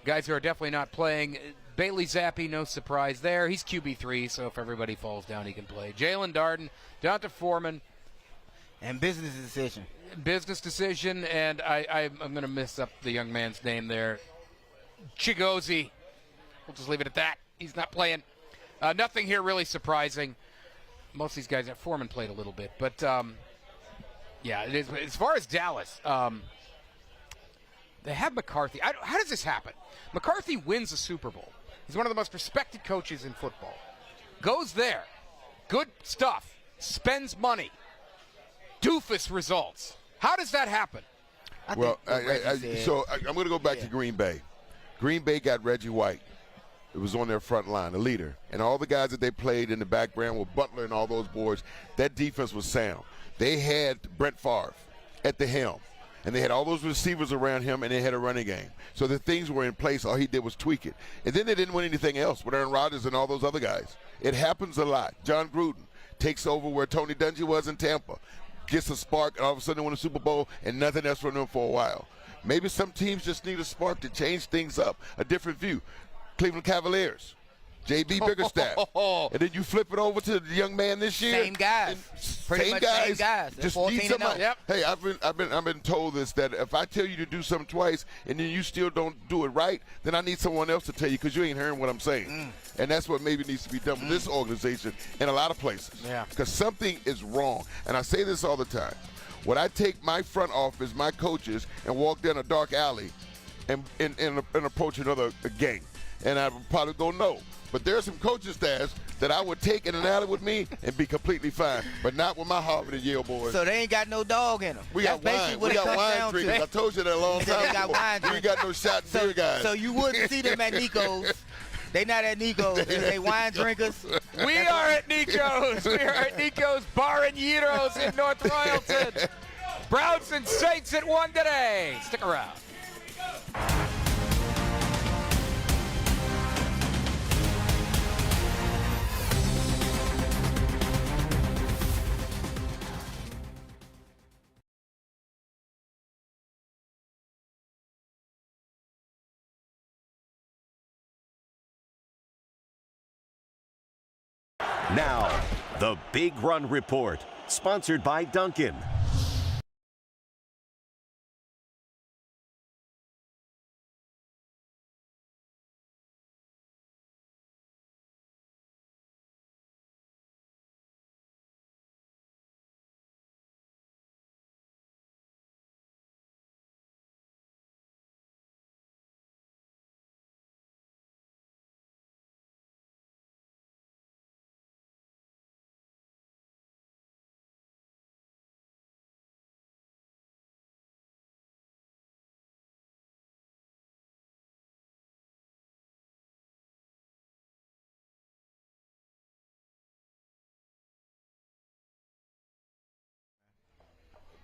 [SPEAKER 11] guys who are definitely not playing. Bailey Zappi, no surprise there. He's QB3, so if everybody falls down, he can play. Jalen Darden, Donta Foreman.
[SPEAKER 12] And business decision.
[SPEAKER 11] And I'm going to mess up the young man's name there. Chigozie. We'll just leave it at that. He's not playing. Nothing here really surprising. most of these guys, Foreman played a little bit, but yeah, it is. As far as Dallas, they have McCarthy. How does this happen? McCarthy wins a Super Bowl. He's one of the most respected coaches in football. Goes there, good stuff, spends money, doofus results. How does that happen?
[SPEAKER 7] Well, I'm going to go back to Green Bay. Green Bay got Reggie White. It was on their front line, a leader. And all the guys that they played in the background with Butler and all those boys, that defense was sound. They had Brett Favre at the helm. And they had all those receivers around him, and they had a running game. So the things were in place. All he did was tweak it. And then they didn't win anything else with Aaron Rodgers and all those other guys. It happens a lot. John Gruden takes over where Tony Dungy was in Tampa, gets a spark, and all of a sudden they win a Super Bowl, and nothing else from them for a while. Maybe some teams just need a spark to change things up, a different view. Cleveland Cavaliers, J.B. Bickerstaff. And then you flip it over to the young man this year.
[SPEAKER 12] Same guys. Pretty much same guys.
[SPEAKER 7] Just
[SPEAKER 12] 14
[SPEAKER 7] need somebody.
[SPEAKER 12] Yep.
[SPEAKER 7] Hey, I've been told this, that if I tell you to do something twice and then you still don't do it right, then I need someone else to tell you because you ain't hearing what I'm saying. And that's what maybe needs to be done with this organization in a lot of places.
[SPEAKER 11] Yeah.
[SPEAKER 7] Because something is wrong. And I say this all the time. When I take my front office, my coaches, and walk down a dark alley and approach another gang, and I would probably go no. But there are some coaching staffs that I would take in an alley with me and be completely fine, but not with my Harvard and Yale boys.
[SPEAKER 12] So they ain't got no dog in them.
[SPEAKER 7] We got wine. We got wine drinkers. I told you that a long time
[SPEAKER 12] They got
[SPEAKER 7] ago.
[SPEAKER 12] wine
[SPEAKER 7] We ain't got no shot beer guys.
[SPEAKER 12] So you wouldn't see them at Niko's. They not at Niko's. Is they wine drinkers?
[SPEAKER 11] We are at Niko's. We are at Niko's Bar and Gyros in North Royalton. Browns and Saints at 1 today. Stick around.
[SPEAKER 13] Now, the Big Run Report, sponsored by Dunkin'.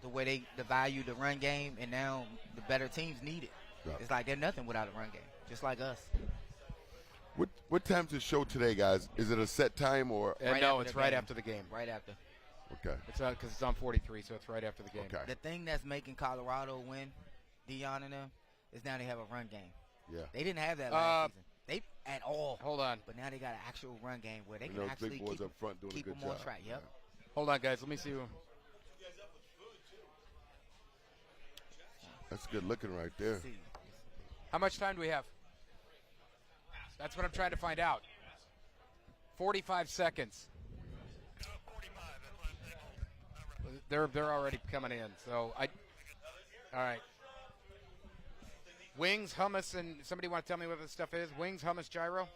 [SPEAKER 12] The way they value the run game, and now the better teams need it.
[SPEAKER 7] Right.
[SPEAKER 12] It's like they're nothing without a run game, just like us.
[SPEAKER 7] What time's the show today, guys? Is it a set time or?
[SPEAKER 11] No, it's right after the game.
[SPEAKER 12] Right after.
[SPEAKER 7] Okay.
[SPEAKER 11] It's because it's on 43, so it's right after the game.
[SPEAKER 7] Okay.
[SPEAKER 12] The thing that's making Colorado win, Dion and them, is now they have a run game.
[SPEAKER 7] Yeah.
[SPEAKER 12] They didn't have that last season. They at all.
[SPEAKER 11] Hold on.
[SPEAKER 12] But now they got an actual run game where they can
[SPEAKER 7] those
[SPEAKER 12] actually
[SPEAKER 7] big boys
[SPEAKER 12] keep,
[SPEAKER 7] up front doing
[SPEAKER 12] keep
[SPEAKER 7] a good
[SPEAKER 12] them on
[SPEAKER 7] job.
[SPEAKER 12] track. Yep.
[SPEAKER 7] Yeah.
[SPEAKER 11] Hold on, guys. Let me see who.
[SPEAKER 7] That's good looking right there.
[SPEAKER 11] How much time do we have? That's what I'm trying to find out. 45 seconds. They're already coming in. So all right. Wings, hummus, and somebody want to tell me what this stuff is? Wings, hummus, gyro?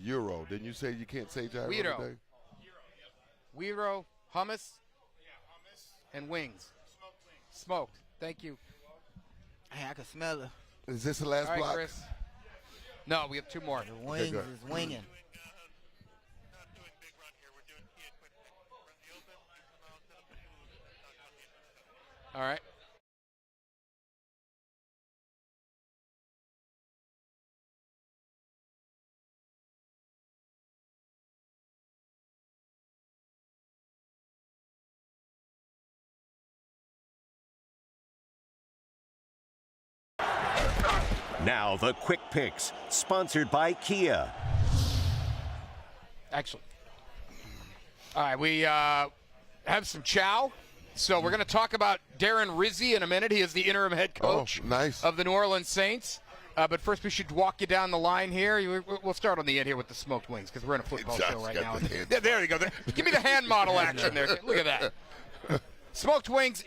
[SPEAKER 7] Euro. Didn't you say you can't say gyro
[SPEAKER 11] Gyro.
[SPEAKER 7] today?
[SPEAKER 11] Gyro, hummus, and wings. Smoked. Thank you.
[SPEAKER 12] Hey, I can smell it.
[SPEAKER 7] Is this the last
[SPEAKER 11] All right,
[SPEAKER 7] block?
[SPEAKER 11] Chris. No, we have two more.
[SPEAKER 12] The wings is winging.
[SPEAKER 11] All right.
[SPEAKER 13] Now the Quick Picks, sponsored by Kia.
[SPEAKER 11] Excellent. All right, we have some chow. So we're going to talk about Darren Rizzi in a minute. He is the interim head coach
[SPEAKER 7] nice.
[SPEAKER 11] of the New Orleans Saints. But first, we should walk you down the line here. We'll start on the end here with the smoked wings because we're in a football show right now. There you go. Give me the hand model action there. Look at that. Smoked wings.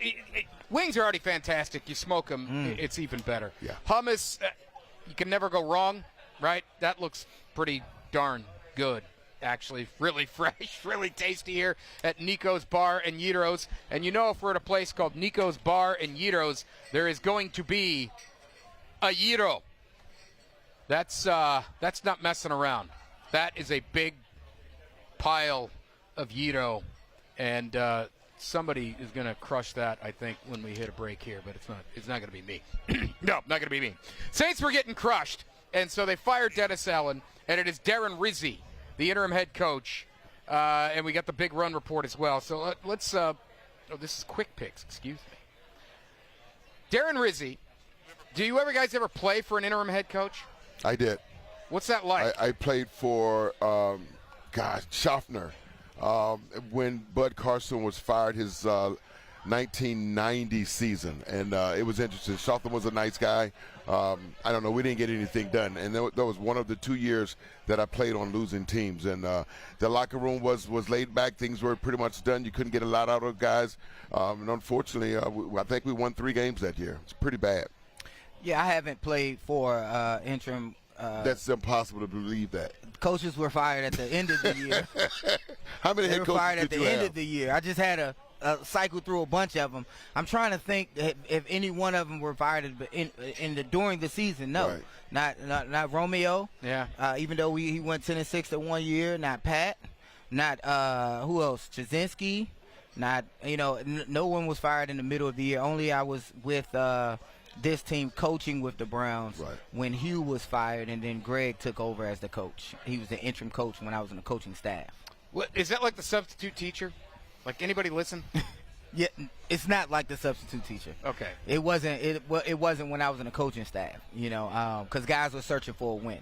[SPEAKER 11] Wings are already fantastic. You smoke them, it's even better.
[SPEAKER 7] Yeah.
[SPEAKER 11] Hummus, you can never go wrong, right? That looks pretty darn good. Actually, really fresh, really tasty here at Niko's Bar and Gyros. And you know, if we're at a place called Niko's Bar and Gyros, there is going to be a gyro. That's not messing around. That is a big pile of gyro, and somebody is going to crush that, I think, when we hit a break here. But it's not going to be me. No, not going to be me. Saints were getting crushed, and so they fired Dennis Allen, and it is Darren Rizzi, the interim head coach, and we got the big run report as well. So let's this is quick picks, excuse me. Darren Rizzi, do you guys ever play for an interim head coach?
[SPEAKER 7] I did.
[SPEAKER 11] What's that like?
[SPEAKER 7] I played for, Schaffner. When Bud Carson was fired his 1990 season, and it was interesting. Schaffner was a nice guy. I don't know. We didn't get anything done, and that was one of the 2 years that I played on losing teams. And the locker room was laid back. Things were pretty much done. You couldn't get a lot out of guys, and unfortunately, I think we won 3 games that year. It's pretty bad.
[SPEAKER 12] Yeah, I haven't played for interim.
[SPEAKER 7] That's impossible to believe that.
[SPEAKER 12] Coaches were fired at the end of the year.
[SPEAKER 7] How many head
[SPEAKER 12] coaches
[SPEAKER 7] coaches
[SPEAKER 12] fired at
[SPEAKER 7] did
[SPEAKER 12] the
[SPEAKER 7] you
[SPEAKER 12] end
[SPEAKER 7] have?
[SPEAKER 12] of the year? I just had a cycle through a bunch of them. I'm trying to think if any one of them were fired during the season. No,
[SPEAKER 7] right.
[SPEAKER 12] not Romeo.
[SPEAKER 11] Yeah.
[SPEAKER 12] Even though he went 10-6 at 1 year. Not Pat. Not who else? Chazinski. Not no one was fired in the middle of the year. Only I was with this team coaching with the Browns when Hugh was fired, and then Greg took over as the coach. He was the interim coach when I was in the coaching staff.
[SPEAKER 11] What, is that like the substitute teacher? Like anybody listen?
[SPEAKER 12] Yeah, it's not like the substitute teacher.
[SPEAKER 11] Okay.
[SPEAKER 12] It wasn't. It wasn't when I was in the coaching staff. Because guys were searching for a win.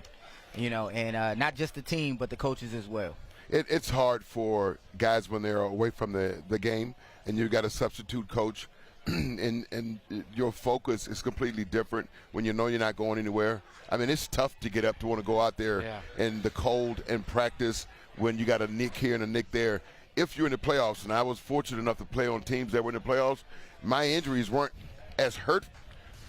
[SPEAKER 12] And not just the team, but the coaches as well.
[SPEAKER 7] It's hard for guys when they're away from the game, and you've got a substitute coach. and your focus is completely different when you know you're not going anywhere. I mean, it's tough to get up to want to go out there in the cold and practice when you got a nick here and a nick there. If you're in the playoffs, and I was fortunate enough to play on teams that were in the playoffs, my injuries weren't as hurt.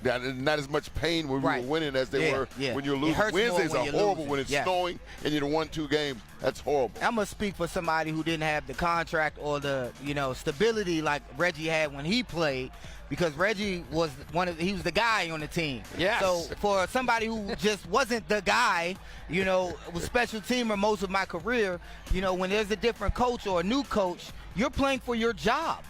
[SPEAKER 7] Not as much pain when we were winning as they were when you're losing. Wednesdays are horrible when it's snowing and you'd have won 2 games. That's horrible.
[SPEAKER 12] I'm going to speak for somebody who didn't have the contract or the stability like Reggie had when he played, because Reggie was he was the guy on the team.
[SPEAKER 11] Yes.
[SPEAKER 12] So for somebody who just wasn't the guy, was special teamer most of my career, when there's a different coach or a new coach, you're playing for your job.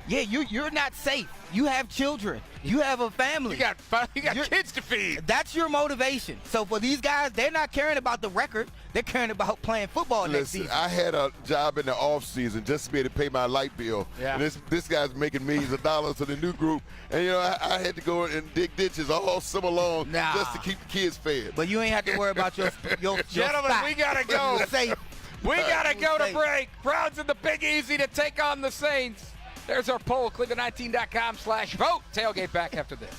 [SPEAKER 12] Yeah, you're not safe. You have children. You have a family.
[SPEAKER 11] You got kids to feed.
[SPEAKER 12] That's your motivation. So for these guys, they're not caring about the record. They're caring about playing football next season.
[SPEAKER 7] I had a job in the off season just to be able to pay my light bill.
[SPEAKER 11] Yeah.
[SPEAKER 7] And this guy's making millions of dollars to the new group, and I had to go and dig ditches all summer long just to keep the kids fed.
[SPEAKER 12] But you ain't have to worry about your
[SPEAKER 11] Gentlemen,
[SPEAKER 12] spot.
[SPEAKER 11] we gotta go. We gotta go to break. Browns in the Big Easy to take on the Saints. There's our poll, Cleveland19.com/vote. Tailgate back after this.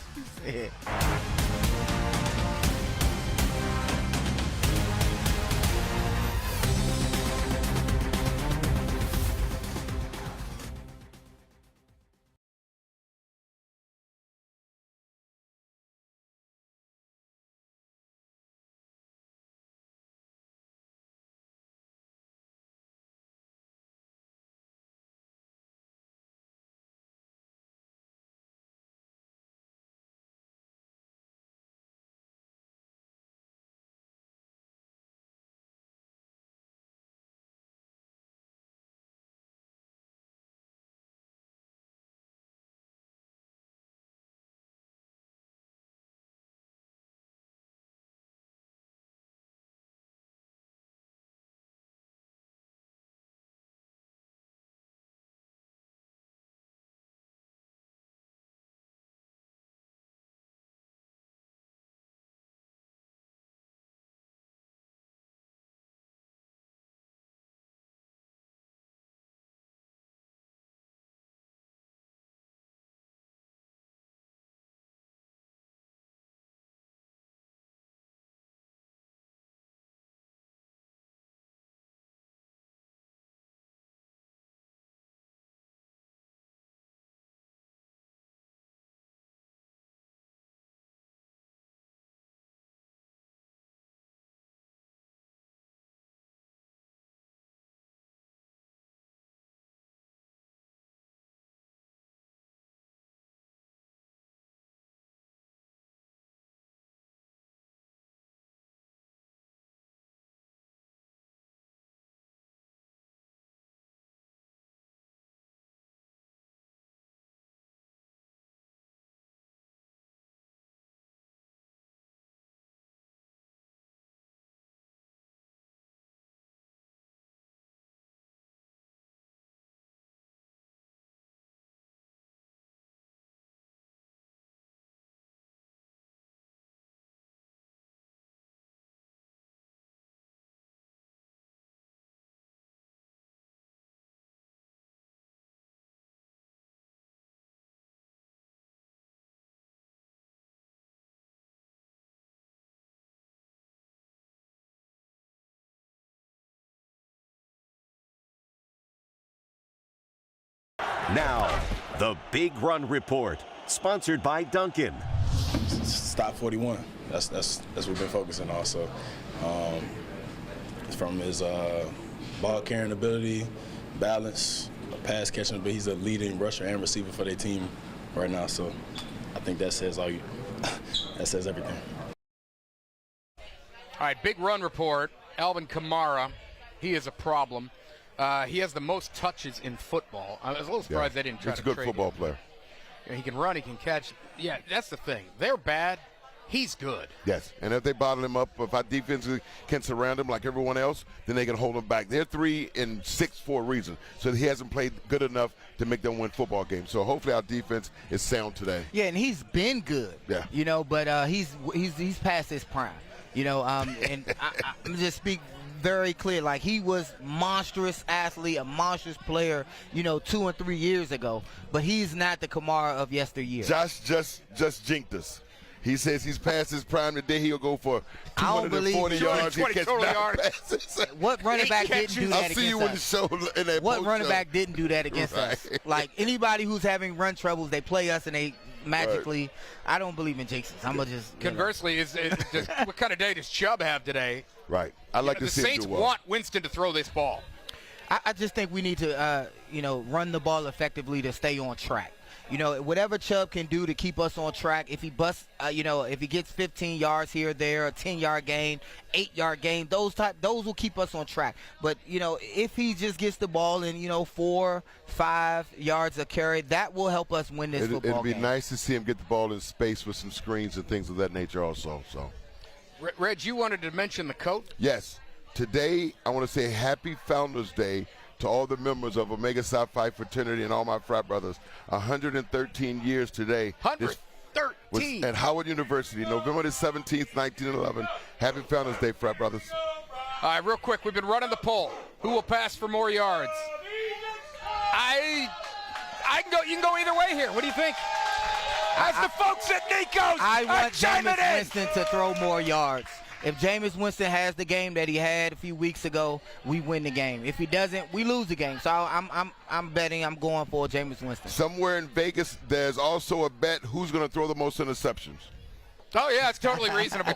[SPEAKER 13] Now, the Big Run Report, sponsored by Dunkin'.
[SPEAKER 14] Stop 41. That's what we've been focusing on. So, from his ball carrying ability, balance, pass catching ability, he's a leading rusher and receiver for their team right now. So, I think that says that says everything.
[SPEAKER 11] All right, Big Run Report. Alvin Kamara, he is a problem. He has the most touches in football. I was a little surprised they didn't try to trade him.
[SPEAKER 7] He's a good football player.
[SPEAKER 11] He can run, he can catch. Yeah, that's the thing. They're bad. He's good.
[SPEAKER 7] Yes, and if they bottle him up, if our defense can surround him like everyone else, then they can hold him back. They're 3-6 for a reason, so he hasn't played good enough to make them win football games. So hopefully our defense is sound today.
[SPEAKER 12] Yeah, and he's been good.
[SPEAKER 7] Yeah.
[SPEAKER 12] You know, but he's past his prime. You know, and I'm just speak very clear. Like, he was monstrous athlete, a monstrous player, 2 and 3 years ago. But he's not the Kamara of yesteryear.
[SPEAKER 7] Josh just jinked us. He says he's past his prime today. He'll go for 240 yards. He catch 9 passes.
[SPEAKER 12] What running back didn't do that
[SPEAKER 7] I'll see you
[SPEAKER 12] against
[SPEAKER 7] in
[SPEAKER 12] us?
[SPEAKER 7] the show in that
[SPEAKER 12] What
[SPEAKER 7] post
[SPEAKER 12] running
[SPEAKER 7] show.
[SPEAKER 12] back didn't do that against us? Like, anybody who's having run troubles, they play us and they magically. I don't believe in jinxes. I'm gonna just.
[SPEAKER 11] Conversely, what kind of day does Chubb have today?
[SPEAKER 7] Right. I like to see
[SPEAKER 11] the Saints
[SPEAKER 7] him do well.
[SPEAKER 11] want Winston to throw this ball.
[SPEAKER 12] I just think we need to, run the ball effectively to stay on track. Whatever Chubb can do to keep us on track, if he busts, if he gets 15 yards here or there, a 10-yard gain, 8-yard gain, those will keep us on track. But, if he just gets the ball in, 4, 5 yards a carry, that will help us win this football game.
[SPEAKER 7] It'd be nice to see him get the ball in space with some screens and things of that nature also. So,
[SPEAKER 11] Reg, you wanted to mention the coat?
[SPEAKER 7] Yes. Today, I want to say Happy Founders Day to all the members of Omega Psi Phi fraternity and all my frat brothers. 113 years today.
[SPEAKER 11] 113.
[SPEAKER 7] At Howard University, November the 17th, 1911. Happy Founders Day, frat brothers.
[SPEAKER 11] All right, real quick, we've been running the poll. Who will pass for more yards? I can go. You can go either way here. What do you think? As the folks at Niko's
[SPEAKER 12] I want
[SPEAKER 11] chiming
[SPEAKER 12] Jameis
[SPEAKER 11] in.
[SPEAKER 12] Winston to throw more yards. If Jameis Winston has the game that he had a few weeks ago, we win the game. If he doesn't, we lose the game. So I'm betting. I'm going for Jameis Winston.
[SPEAKER 7] Somewhere in Vegas, there's also a bet who's going to throw the most interceptions.
[SPEAKER 11] Oh, yeah, it's totally reasonable.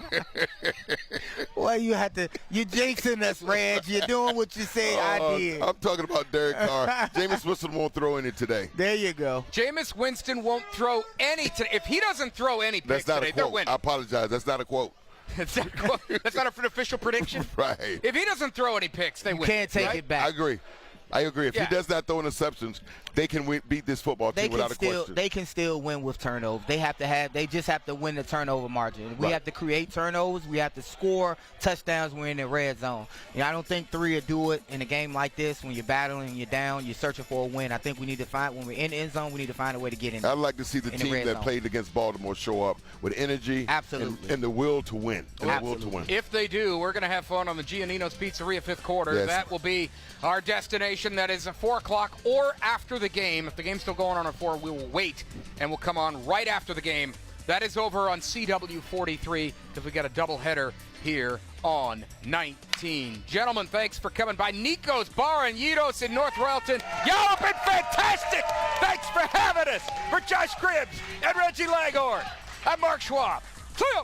[SPEAKER 12] Well, you're jinxing us, Reg. You're doing what you say I did.
[SPEAKER 7] I'm talking about Derek Carr. Jameis Winston won't throw any today.
[SPEAKER 12] There you go.
[SPEAKER 11] Jameis Winston won't throw any today. If he doesn't throw any picks today, they're winning.
[SPEAKER 7] I apologize. That's not a quote.
[SPEAKER 11] That's not an official prediction?
[SPEAKER 7] Right.
[SPEAKER 11] If he doesn't throw any picks, they win.
[SPEAKER 12] You can't take it back.
[SPEAKER 7] I agree. If he does not throw interceptions, they can beat this football team without a question.
[SPEAKER 12] They can still win with turnovers. They just have to win the turnover margin. We have to create turnovers. We have to score touchdowns when we're in the red zone. I don't think 3 will do it in a game like this when you're battling, you're down, you're searching for a win. I think we need to find, when we're in the end zone, we need to find a way to get in.
[SPEAKER 7] I'd like to see the team that played against Baltimore show up with energy and the will to win.
[SPEAKER 11] If they do, we're going to have fun on the Giannino's Pizzeria 5th quarter.
[SPEAKER 7] Yes.
[SPEAKER 11] That will be our destination. That is at 4 o'clock or after the game. If the game's still going on at 4, we will wait and we'll come on right after the game. That is over on CW43 because we got a doubleheader here on 19. Gentlemen, thanks for coming by Niko's Bar and Yitos in North Royalton. Y'all have been fantastic. Thanks for having us. For Josh Cribbs and Reggie Langhorne, I'm Mark Schwab. See ya.